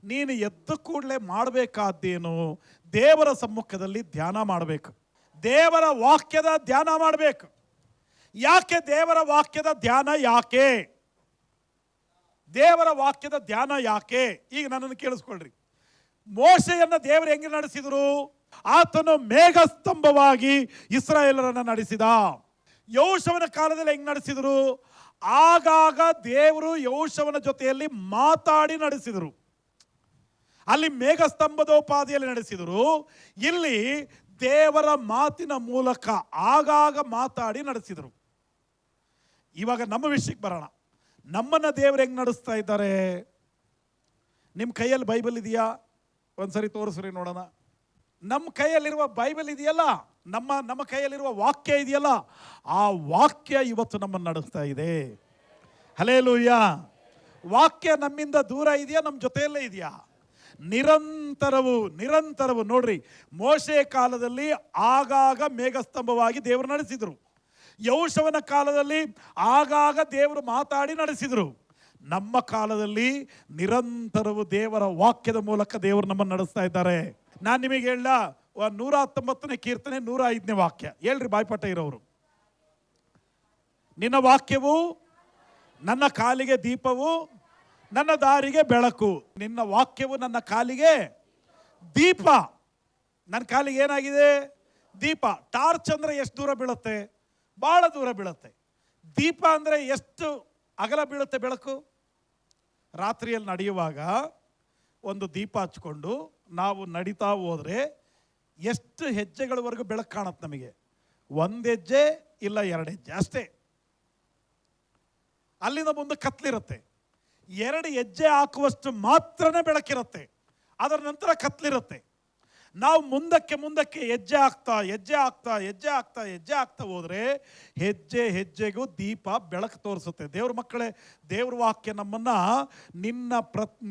ನೀನು ಎದ್ದು ಕೂಡಲೇ ಮಾಡಬೇಕಾದ್ದೇನು? ದೇವರ ಸಮ್ಮುಖದಲ್ಲಿ ಧ್ಯಾನ ಮಾಡಬೇಕು, ದೇವರ ವಾಕ್ಯದ ಧ್ಯಾನ ಮಾಡಬೇಕು. ಯಾಕೆ ದೇವರ ವಾಕ್ಯದ ಧ್ಯಾನ? ಯಾಕೆ ದೇವರ ವಾಕ್ಯದ ಧ್ಯಾನ ಯಾಕೆ? ಈಗ ನನ್ನನ್ನು ಕೇಳಿಸ್ಕೊಳ್ರಿ. ಮೋಶೆಯನ್ನು ದೇವರು ಹೆಂಗೆ ನಡೆಸಿದರು? ಆತನು ಮೇಘಸ್ತಂಭವಾಗಿ ಇಸ್ರಾಯೇಲರನ್ನು ನಡೆಸಿದ. ಯೆಹೋಶುವನ ಕಾಲದಲ್ಲಿ ಹೆಂಗೆ ನಡೆಸಿದರು? ಆಗಾಗ ದೇವರು ಯೆಹೋಶುವನ ಜೊತೆಯಲ್ಲಿ ಮಾತಾಡಿ ನಡೆಸಿದರು. ಅಲ್ಲಿ ಮೇಘಸ್ತಂಭದೋಪಾದಿಯಲ್ಲಿ ನಡೆಸಿದರು. ಇಲ್ಲಿ ದೇವರ ಮಾತಿನ ಮೂಲಕ ಆಗಾಗ ಮಾತಾಡಿ ನಡೆಸಿದರು. ಇವಾಗ ನಮ್ಮ ವಿಷಯಕ್ಕೆ ಬರೋಣ. ನಮ್ಮನ್ನು ದೇವರು ಹೆಂಗೆ ನಡೆಸ್ತಾ ಇದ್ದಾರೆ? ನಿಮ್ಮ ಕೈಯಲ್ಲಿ ಬೈಬಲ್ ಇದೆಯಾ? ಒಂದ್ಸರಿ ತೋರಿಸ್ರಿ ನೋಡೋಣ. ನಮ್ಮ ಕೈಯಲ್ಲಿರುವ ಬೈಬಲ್ ಇದೆಯಲ್ಲ, ನಮ್ಮ ಕೈಯಲ್ಲಿರುವ ವಾಕ್ಯ ಇದೆಯಲ್ಲ, ಆ ವಾಕ್ಯ ಇವತ್ತು ನಮ್ಮನ್ನು ನಡೆಸ್ತಾ ಇದೆ. ಹಲ್ಲೆಲೂಯಾ. ವಾಕ್ಯ ನಮ್ಮಿಂದ ದೂರ ಇದೆಯಾ? ನಮ್ಮ ಜೊತೆಯಲ್ಲೇ ಇದೆಯಾ? ನಿರಂತರವು ನೋಡ್ರಿ. ಮೋಶೆ ಕಾಲದಲ್ಲಿ ಆಗಾಗ ಮೇಘಸ್ತಂಭವಾಗಿ ದೇವರು ನಡೆಸಿದರು. ಯೆಹೋಶುವನ ಕಾಲದಲ್ಲಿ ಆಗಾಗ ದೇವರು ಮಾತಾಡಿ ನಡೆಸಿದರು. ನಮ್ಮ ಕಾಲದಲ್ಲಿ ನಿರಂತರವು ದೇವರ ವಾಕ್ಯದ ಮೂಲಕ ದೇವರು ನಮ್ಮನ್ನು ನಡೆಸ್ತಾ ಇದ್ದಾರೆ. ನಾನು ನಿಮಗೆ ಹೇಳ, 119ನೇ ಕೀರ್ತನೆ 105ನೇ ವಾಕ್ಯ ಹೇಳ್ರಿ, ಬಾಯ್ಪಾಠ ಇರೋರು. ನಿನ್ನ ವಾಕ್ಯವು ನನ್ನ ಕಾಲಿಗೆ ದೀಪವು, ನನ್ನ ದಾರಿಗೆ ಬೆಳಕು. ನಿನ್ನ ವಾಕ್ಯವು ನನ್ನ ಕಾಲಿಗೆ ದೀಪ. ನನ್ನ ಕಾಲಿಗೆ ಏನಾಗಿದೆ? ದೀಪ. ಟಾರ್ಚ್ ಅಂದರೆ ಎಷ್ಟು ದೂರ ಬೀಳುತ್ತೆ? ಭಾಳ ದೂರ ಬೀಳುತ್ತೆ. ದೀಪ ಅಂದರೆ ಎಷ್ಟು ಅಗಲ ಬೀಳುತ್ತೆ ಬೆಳಕು? ರಾತ್ರಿಯಲ್ಲಿ ನಡೆಯುವಾಗ ಒಂದು ದೀಪ ಹಚ್ಕೊಂಡು ನಾವು ನಡೀತಾ ಹೋದರೆ ಎಷ್ಟು ಹೆಜ್ಜೆಗಳವರೆಗೂ ಬೆಳಕು ಕಾಣುತ್ತೆ ನಮಗೆ? 1 ಹೆಜ್ಜೆ ಇಲ್ಲ 2 ಹೆಜ್ಜೆ ಅಷ್ಟೇ. ಅಲ್ಲಿಂದ ಮುಂದೆ ಕತ್ಲಿರುತ್ತೆ. 2 ಹೆಜ್ಜೆ ಹಾಕುವಷ್ಟು ಮಾತ್ರನೇ ಬೆಳಕಿರುತ್ತೆ. ಅದರ ನಂತರ ಕತ್ಲಿರುತ್ತೆ. ನಾವು ಮುಂದಕ್ಕೆ ಹೆಜ್ಜೆ ಆಗ್ತಾ ಹೋದರೆ ಹೆಜ್ಜೆ ಹೆಜ್ಜೆಗೂ ದೀಪ ಬೆಳಕು ತೋರಿಸುತ್ತೆ. ದೇವ್ರ ಮಕ್ಕಳೇ, ದೇವ್ರ ವಾಕ್ಯ ನಮ್ಮನ್ನು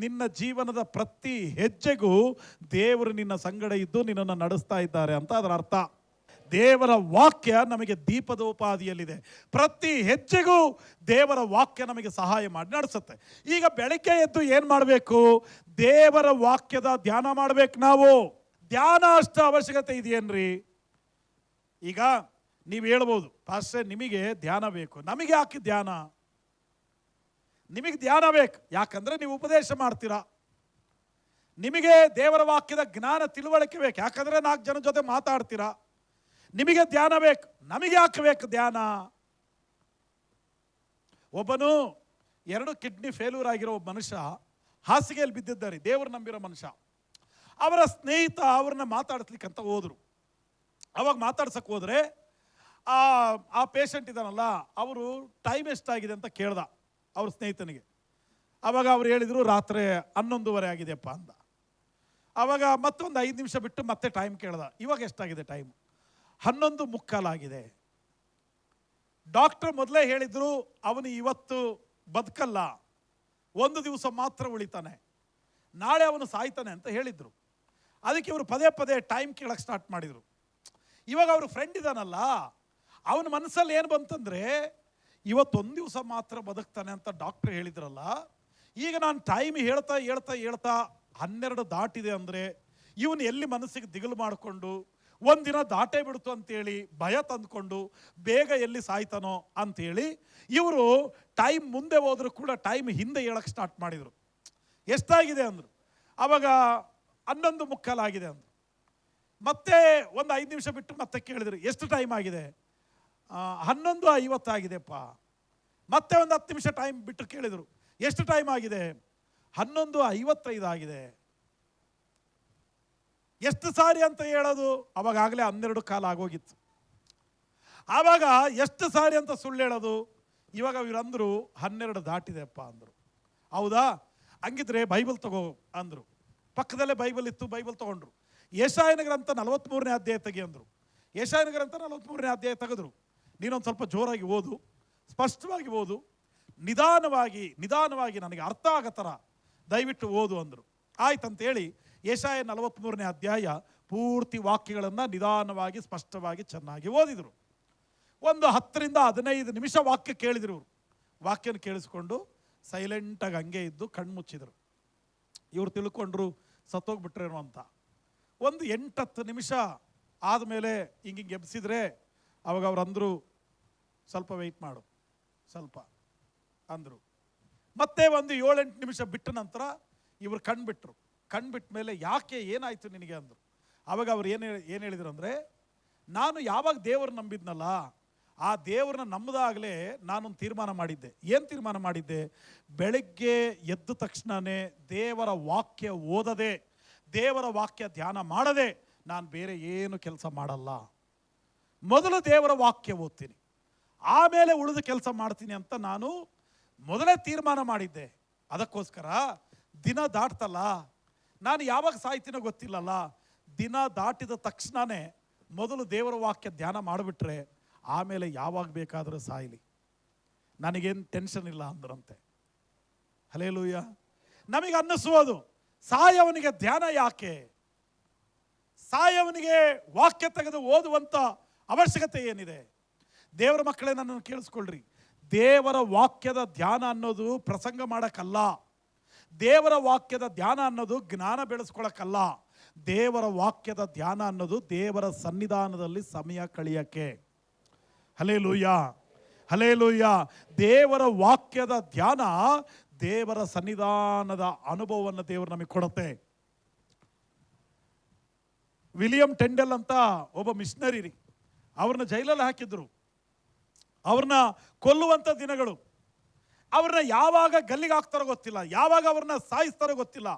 ನಿನ್ನ ಜೀವನದ ಪ್ರತಿ ಹೆಜ್ಜೆಗೂ ದೇವರು ನಿನ್ನ ಸಂಗಡ ಇದ್ದು ನಿನ್ನನ್ನು ನಡೆಸ್ತಾ ಇದ್ದಾರೆ ಅಂತ ಅದರ ಅರ್ಥ. ದೇವರ ವಾಕ್ಯ ನಮಗೆ ದೀಪದೋಪಾದಿಯಲ್ಲಿದೆ. ಪ್ರತಿ ಹೆಜ್ಜೆಗೂ ದೇವರ ವಾಕ್ಯ ನಮಗೆ ಸಹಾಯ ಮಾಡಿ ನಡೆಸುತ್ತೆ. ಈಗ ಬೆಳಗ್ಗೆ ಎದ್ದು ಏನು ಮಾಡಬೇಕು? ದೇವರ ವಾಕ್ಯದ ಧ್ಯಾನ ಮಾಡಬೇಕು. ನಾವು ಧ್ಯಾನ ಅಷ್ಟು ಅವಶ್ಯಕತೆ ಇದೆಯೇನ್ರಿ? ಈಗ ನೀವು ಹೇಳ್ಬೋದು, ಪಾಸ್ಟರ್ ನಿಮಗೆ ಧ್ಯಾನ ಬೇಕು. ನಮಗೆ ಯಾಕೆ ಧ್ಯಾನ? ನಿಮಗೆ ಧ್ಯಾನ ಬೇಕು ಯಾಕಂದರೆ ನೀವು ಉಪದೇಶ ಮಾಡ್ತೀರಾ. ನಿಮಗೆ ದೇವರ ವಾಕ್ಯದ ಜ್ಞಾನ ತಿಳುವಳಿಕೆ ಬೇಕು ಯಾಕಂದರೆ 4 ಜನ ಜೊತೆ ಮಾತಾಡ್ತೀರಾ. ನಿಮಗೆ ಧ್ಯಾನ ಬೇಕು. ನಮಗೆ ಯಾಕೆ ಬೇಕು ಧ್ಯಾನ? ಒಬ್ಬನು 2 ಕಿಡ್ನಿ ಫೇಲ್ಯೂರ್ ಆಗಿರೋ ಒಬ್ಬ ಮನುಷ್ಯ ಹಾಸಿಗೆಯಲ್ಲಿ ಬಿದ್ದಿದ್ದಾರೆ. ದೇವರು ನಂಬಿರೋ ಮನುಷ್ಯ. ಅವರ ಸ್ನೇಹಿತ ಅವ್ರನ್ನ ಮಾತಾಡಿಸ್ಲಿಕ್ಕಂತ ಹೋದರು. ಅವಾಗ ಮಾತಾಡ್ಸಕ್ಕೆ ಹೋದರೆ ಆ ಪೇಷಂಟ್ ಇದ್ದಾನಲ್ಲ, ಅವರು ಟೈಮ್ ಎಷ್ಟಾಗಿದೆ ಅಂತ ಕೇಳ್ದ ಅವ್ರ ಸ್ನೇಹಿತನಿಗೆ. ಆವಾಗ ಅವ್ರು ಹೇಳಿದರು, ರಾತ್ರಿ 11:30 ಆಗಿದೆಯಪ್ಪ ಅಂದ. ಆವಾಗ ಮತ್ತೊಂದು 5 ನಿಮಿಷ ಬಿಟ್ಟು ಮತ್ತೆ ಟೈಮ್ ಕೇಳ್ದ. ಇವಾಗ ಎಷ್ಟಾಗಿದೆ ಟೈಮ್? 11:45 ಆಗಿದೆ. ಡಾಕ್ಟರ್ ಮೊದಲೇ ಹೇಳಿದ್ರು ಅವನು ಇವತ್ತು ಬದುಕಲ್ಲ, 1 ದಿವಸ ಮಾತ್ರ ಉಳಿತಾನೆ, ನಾಳೆ ಅವನು ಸಾಯ್ತಾನೆ ಅಂತ ಹೇಳಿದ್ರು. ಅದಕ್ಕೆ ಇವರು ಪದೇ ಟೈಮ್ ಕೇಳಕ್ಕೆ ಸ್ಟಾರ್ಟ್ ಮಾಡಿದರು. ಇವಾಗ ಅವ್ರ ಫ್ರೆಂಡ್ ಇದ್ದಾನಲ್ಲ, ಅವನ ಮನಸ್ಸಲ್ಲಿ ಏನು ಬಂತಂದರೆ, ಇವತ್ತೊಂದು ದಿವಸ ಮಾತ್ರ ಬದುಕ್ತಾನೆ ಅಂತ ಡಾಕ್ಟ್ರ್ ಹೇಳಿದ್ರಲ್ಲ, ಈಗ ನಾನು ಟೈಮ್ ಹೇಳ್ತಾ 12 ದಾಟಿದೆ ಅಂದರೆ ಇವನು ಎಲ್ಲಿ ಮನಸ್ಸಿಗೆ ದಿಗಲು ಮಾಡಿಕೊಂಡು ಒಂದಿನ ದಾಟೇ ಬಿಡ್ತು ಅಂತೇಳಿ ಭಯ ತಂದುಕೊಂಡು ಬೇಗ ಎಲ್ಲಿ ಸಾಯ್ತಾನೋ ಅಂಥೇಳಿ ಇವರು ಟೈಮ್ ಮುಂದೆ ಹೋದರೂ ಕೂಡ ಟೈಮ್ ಹಿಂದೆ ಹೇಳಕ್ಕೆ ಸ್ಟಾರ್ಟ್ ಮಾಡಿದರು. ಎಷ್ಟಾಗಿದೆ ಅಂದರು. ಆವಾಗ 11:45 ಆಗಿದೆ ಅಂದರು. ಮತ್ತೆ ಒಂದು 5 ನಿಮಿಷ ಬಿಟ್ಟು ಮತ್ತೆ ಕೇಳಿದ್ರು, ಎಷ್ಟು ಟೈಮ್ ಆಗಿದೆ? 11:50 ಆಗಿದೆಪ್ಪ. ಮತ್ತೆ ಒಂದು 10 ನಿಮಿಷ ಟೈಮ್ ಬಿಟ್ಟು ಕೇಳಿದರು, ಎಷ್ಟು ಟೈಮ್ ಆಗಿದೆ? 11:55 ಆಗಿದೆ. ಎಷ್ಟು ಸಾರಿ ಅಂತ ಹೇಳೋದು? ಅವಾಗಲೇ 12 ಆಗೋಗಿತ್ತು. ಆವಾಗ ಎಷ್ಟು ಸಾರಿ ಅಂತ ಸುಳ್ಳು ಹೇಳೋದು? ಇವಾಗ ಇವರಂದರು 12 ದಾಟಿದೆಪ್ಪ ಅಂದರು. ಹೌದಾ, ಹಂಗಿದ್ರೆ ಬೈಬಲ್ ತಗೋ ಅಂದರು. ಪಕ್ಕದಲ್ಲೇ ಬೈಬಲ್ ಇತ್ತು, ಬೈಬಲ್ ತೊಗೊಂಡ್ರು. ಯೆಶಾಯನ ಗ್ರಂಥ 43ನೇ ಅಧ್ಯಾಯ ತೆಗಿ ಅಂದರು. ಯೆಶಾಯನ ಗ್ರಂಥ 43ನೇ ಅಧ್ಯಾಯ ತೆಗೆದ್ರು. ನೀನೊಂದು ಸ್ವಲ್ಪ ಜೋರಾಗಿ ಓದು, ಸ್ಪಷ್ಟವಾಗಿ ಓದು, ನಿಧಾನವಾಗಿ ನನಗೆ ಅರ್ಥ ಆಗೋ ಥರ ದಯವಿಟ್ಟು ಓದು ಅಂದರು. ಆಯ್ತಂತೇಳಿ ಯೆಶಾಯ 43ನೇ ಅಧ್ಯಾಯ ಪೂರ್ತಿ ವಾಕ್ಯಗಳನ್ನು ನಿಧಾನವಾಗಿ ಸ್ಪಷ್ಟವಾಗಿ ಚೆನ್ನಾಗಿ ಓದಿದರು. ಒಂದು 10 ರಿಂದ 15 ನಿಮಿಷ ವಾಕ್ಯ ಕೇಳಿದ್ರು. ಇವರು ವಾಕ್ಯನ ಕೇಳಿಸ್ಕೊಂಡು ಸೈಲೆಂಟಾಗಿ ಹಂಗೆ ಇದ್ದು ಕಣ್ಣು ಮುಚ್ಚಿದರು. ಇವ್ರು ತಿಳ್ಕೊಂಡ್ರು ಸತ್ತೋಗ್ಬಿಟ್ರೇನೋ ಅಂತ. ಒಂದು 8-10 ನಿಮಿಷ ಆದಮೇಲೆ ಹಿಂಗೆ ಎಬ್ಸಿದ್ರೆ ಅವಾಗ ಅವ್ರು ಅಂದರು, ಸ್ವಲ್ಪ ವೆಯ್ಟ್ ಮಾಡು, ಸ್ವಲ್ಪ ಅಂದರು. ಮತ್ತೆ ಒಂದು 7-8 ನಿಮಿಷ ಬಿಟ್ಟ ನಂತರ ಇವರು ಕಣ್ಬಿಟ್ರು. ಕಣ್ಬಿಟ್ಟ ಮೇಲೆ ಯಾಕೆ, ಏನಾಯಿತು ನಿನಗೆ ಅಂದರು. ಆವಾಗ ಅವ್ರು ಏನು ಹೇಳಿದ್ರು ಅಂದರೆ, ನಾನು ಯಾವಾಗ ದೇವ್ರನ್ನ ನಂಬಿದ್ನಲ್ಲ, ಆ ದೇವ್ರನ್ನ ನಂಬದಾಗಲೇ ನಾನೊಂದು ತೀರ್ಮಾನ ಮಾಡಿದ್ದೆ. ಏನು ತೀರ್ಮಾನ ಮಾಡಿದ್ದೆ? ಬೆಳಗ್ಗೆ ಎದ್ದ ತಕ್ಷಣವೇ ದೇವರ ವಾಕ್ಯ ಓದದೆ, ದೇವರ ವಾಕ್ಯ ಧ್ಯಾನ ಮಾಡದೆ ನಾನು ಬೇರೆ ಏನು ಕೆಲಸ ಮಾಡಲ್ಲ. ಮೊದಲು ದೇವರ ವಾಕ್ಯ ಓದ್ತೀನಿ, ಆಮೇಲೆ ಉಳಿದ ಕೆಲಸ ಮಾಡ್ತೀನಿ ಅಂತ ನಾನು ಮೊದಲೇ ತೀರ್ಮಾನ ಮಾಡಿದ್ದೆ. ಅದಕ್ಕೋಸ್ಕರ ದಿನ ದಾಟ್ತಲ್ಲ, ನಾನು ಯಾವಾಗ ಸಾಯ್ತೀನೋ ಗೊತ್ತಿಲ್ಲಲ್ಲ, ದಿನ ದಾಟಿದ ತಕ್ಷಣವೇ ಮೊದಲು ದೇವರ ವಾಕ್ಯ ಧ್ಯಾನ ಮಾಡಿಬಿಟ್ರೆ ಆಮೇಲೆ ಯಾವಾಗ ಬೇಕಾದರೂ ಸಾಯಲಿ, ನನಗೇನು ಟೆನ್ಷನ್ ಇಲ್ಲ ಅಂದ್ರಂತೆ. ಹಲ್ಲೆಲೂಯಾ. ನಮಗೆ ಅನ್ನಿಸುವುದು, ಸಾಯವನಿಗೆ ಧ್ಯಾನ ಯಾಕೆ, ಸಾಯವನಿಗೆ ವಾಕ್ಯ ತೆಗೆದು ಓದುವಂಥ ಅವಶ್ಯಕತೆ ಏನಿದೆ? ದೇವರ ಮಕ್ಕಳೇ, ನನ್ನನ್ನು ಕೇಳಿಸ್ಕೊಳ್ರಿ. ದೇವರ ವಾಕ್ಯದ ಧ್ಯಾನ ಅನ್ನೋದು ಪ್ರಸಂಗ ಮಾಡೋಕ್ಕಲ್ಲ. ದೇವರ ವಾಕ್ಯದ ಧ್ಯಾನ ಅನ್ನೋದು ಜ್ಞಾನ ಬೆಳೆಸ್ಕೊಳಕ್ಕಲ್ಲ. ದೇವರ ವಾಕ್ಯದ ಧ್ಯಾನ ಅನ್ನೋದು ದೇವರ ಸನ್ನಿಧಾನದಲ್ಲಿ ಸಮಯ ಕಳೆಯಕ್ಕೆ. Hallelujah, hallelujah. ದೇವರ ವಾಕ್ಯದ ಧ್ಯಾನ ದೇವರ ಸನ್ನಿಧಾನದ ಅನುಭವವನ್ನು ದೇವರು ನಮಗೆ ಕೊಡುತ್ತೆ. ವಿಲಿಯಂ ಟೆಂಡಲ್ ಅಂತ ಒಬ್ಬ ಮಿಷನರಿ ರೀ, ಅವ್ರನ್ನ ಜೈಲಲ್ಲಿ ಹಾಕಿದ್ರು. ಅವ್ರನ್ನ ಕೊಲ್ಲುವಂಥ ದಿನಗಳು. ಅವ್ರನ್ನ ಯಾವಾಗ ಗಲ್ಲಿಗೆ ಹಾಕ್ತಾರೋ ಗೊತ್ತಿಲ್ಲ, ಯಾವಾಗ ಅವ್ರನ್ನ ಸಾಯಿಸ್ತಾರೋ ಗೊತ್ತಿಲ್ಲ.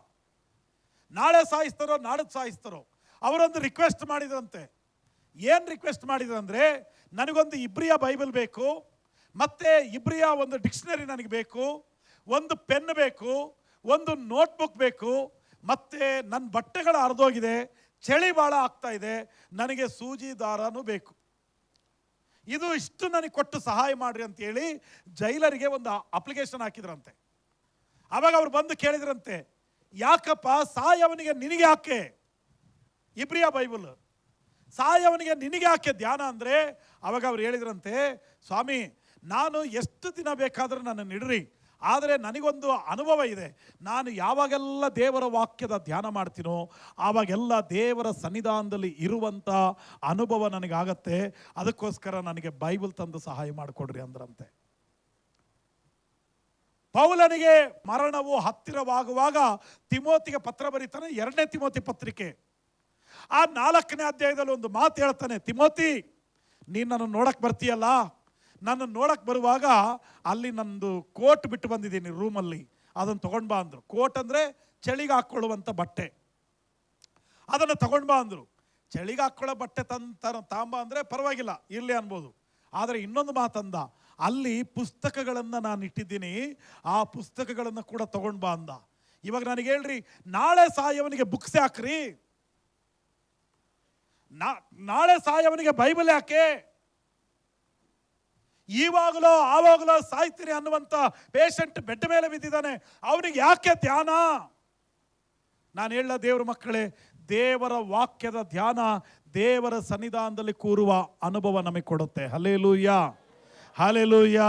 ನಾಳೆ ಸಾಯಿಸ್ತಾರೋ ನಾಡದ್ದು ಸಾಯಿಸ್ತಾರೋ. ಅವರೊಂದು ರಿಕ್ವೆಸ್ಟ್ ಮಾಡಿದ್ರಂತೆ. ಏನು ರಿಕ್ವೆಸ್ಟ್ ಮಾಡಿದ್ರಂದರೆ, ನನಗೊಂದು ಇಬ್ರಿಯ ಬೈಬಲ್ ಬೇಕು, ಮತ್ತು ಇಬ್ರಿಯ ಒಂದು ಡಿಕ್ಷನರಿ ನನಗೆ ಬೇಕು, ಒಂದು ಪೆನ್ ಬೇಕು, ಒಂದು ನೋಟ್ಬುಕ್ ಬೇಕು, ಮತ್ತು ನನ್ನ ಬಟ್ಟೆಗಳು ಹರಿದೋಗಿದೆ, ಚಳಿ ಭಾಳ ಆಗ್ತಾ ಇದೆ, ನನಗೆ ಸೂಜಿ ದಾರನೂ ಬೇಕು. ಇದು ಇಷ್ಟು ನನಗೆ ಕೊಟ್ಟು ಸಹಾಯ ಮಾಡ್ರಿ ಅಂತೇಳಿ ಜೈಲರಿಗೆ ಒಂದು ಅಪ್ಲಿಕೇಶನ್ ಹಾಕಿದ್ರಂತೆ. ಆವಾಗ ಅವ್ರು ಬಂದು ಕೇಳಿದ್ರಂತೆ, ಯಾಕಪ್ಪ ಸಾಯವನಿಗೆ ನಿನಗೆ ಯಾಕೆ ಇಬ್ರಿಯ ಬೈಬಲ್, ಸಾಯವನಿಗೆ ನಿನಗೆ ಯಾಕೆ ಧ್ಯಾನ ಅಂದರೆ, ಆವಾಗ ಅವ್ರು ಹೇಳಿದ್ರಂತೆ, ಸ್ವಾಮಿ, ನಾನು ಎಷ್ಟು ದಿನ ಬೇಕಾದರೂ ನನ್ನನ್ನು ಇಡ್ರಿ, ಆದರೆ ನನಗೊಂದು ಅನುಭವ ಇದೆ. ನಾನು ಯಾವಾಗೆಲ್ಲ ದೇವರ ವಾಕ್ಯದ ಧ್ಯಾನ ಮಾಡ್ತೀನೋ ಆವಾಗೆಲ್ಲ ದೇವರ ಸನ್ನಿಧಾನದಲ್ಲಿ ಇರುವಂಥ ಅನುಭವ ನನಗಾಗತ್ತೆ. ಅದಕ್ಕೋಸ್ಕರ ನನಗೆ ಬೈಬಲ್ ತಂದು ಸಹಾಯ ಮಾಡಿಕೊಡ್ರಿ ಅಂದ್ರಂತೆ. ಪೌಲನಿಗೆ ಮರಣವು ಹತ್ತಿರವಾಗುವಾಗ ತಿಮೋತಿಗೆ ಪತ್ರ ಬರೀತಾನೆ, 2ನೇ ತಿಮೋತಿ ಪತ್ರಿಕೆ ಆ 4ನೇ ಅಧ್ಯಾಯದಲ್ಲಿ ಒಂದು ಮಾತು ಹೇಳ್ತಾನೆ, ತಿಮೋತಿ, ನೀನು ನನ್ನ ನೋಡಕ್ಕೆ ಬರ್ತೀಯಲ್ಲ, ನನ್ನ ನೋಡಕ್ಕೆ ಬರುವಾಗ ಅಲ್ಲಿ ನಂದು ಕೋಟ್ ಬಿಟ್ಟು ಬಂದಿದ್ದೀನಿ ರೂಮಲ್ಲಿ, ಅದನ್ನು ತೊಗೊಂಡು ಬಾ ಅಂದರು. ಕೋಟ್ ಅಂದರೆ ಚಳಿಗೆ ಹಾಕ್ಕೊಳ್ಳುವಂಥ ಬಟ್ಟೆ, ಅದನ್ನು ತೊಗೊಂಡು ಬಾ ಅಂದರು. ಚಳಿಗೆ ಹಾಕ್ಕೊಳ್ಳೋ ಬಟ್ಟೆ ತಾಂಬ ಅಂದರೆ ಪರವಾಗಿಲ್ಲ, ಇರಲಿ ಅನ್ಬೋದು. ಆದರೆ ಇನ್ನೊಂದು ಮಾತಂದ, ಅಲ್ಲಿ ಪುಸ್ತಕಗಳನ್ನು ನಾನು ಇಟ್ಟಿದ್ದೀನಿ, ಆ ಪುಸ್ತಕಗಳನ್ನು ಕೂಡ ತೊಗೊಂಡು ಬಾ ಅಂದ. ಇವಾಗ ನನಗೆ ಹೇಳ್ರಿ, ನಾಳೆ ಸಾಯವನಿಗೆ ಬುಕ್ಸ್ ಹಾಕ್ರಿ, ನಾಳೆ ಸಾಯವನಿಗೆ ಬೈಬಲ್ ಯಾಕೆ, ಈವಾಗಲೋ ಆವಾಗಲೋ ಸಾಯ್ತೀರಿ ಅನ್ನುವಂಥ ಪೇಷಂಟ್ ಬೆಡ್ ಮೇಲೆ ಬಿದ್ದಿದ್ದಾನೆ, ಅವನಿಗೆ ಯಾಕೆ ಧ್ಯಾನ? ನಾನು ಹೇಳ ದೇವರ ಮಕ್ಕಳೇ, ದೇವರ ವಾಕ್ಯದ ಧ್ಯಾನ ದೇವರ ಸನ್ನಿಧಾನದಲ್ಲಿ ಕೂರುವ ಅನುಭವ ನಮಗೆ ಕೊಡುತ್ತೆ. Hallelujah, hallelujah.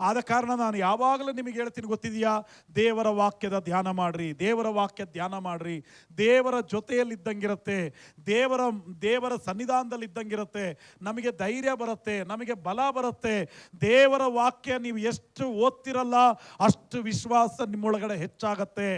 ಆದ ಕಾರಣ ನಾನು ಯಾವಾಗಲೂ ನಿಮಗೆ ಹೇಳ್ತೀನಿ, ಗೊತ್ತಿದೆಯಾ, ದೇವರ ವಾಕ್ಯದ ಧ್ಯಾನ ಮಾಡ್ರಿ, ದೇವರ ವಾಕ್ಯ ಧ್ಯಾನ ಮಾಡ್ರಿ. ದೇವರ ಜೊತೆಯಲ್ಲಿದ್ದಂಗಿರುತ್ತೆ, ದೇವರ ಸನ್ನಿಧಾನದಲ್ಲಿ ಇದ್ದಂಗಿರುತ್ತೆ. ನಮಗೆ ಧೈರ್ಯ ಬರುತ್ತೆ, ನಮಗೆ ಬಲ ಬರುತ್ತೆ. ದೇವರ ವಾಕ್ಯ ನೀವು ಎಷ್ಟು ಓದ್ತಿರಲ್ಲ ಅಷ್ಟು ವಿಶ್ವಾಸ ನಿಮ್ಮೊಳಗಡೆ ಹೆಚ್ಚಾಗತ್ತೆ.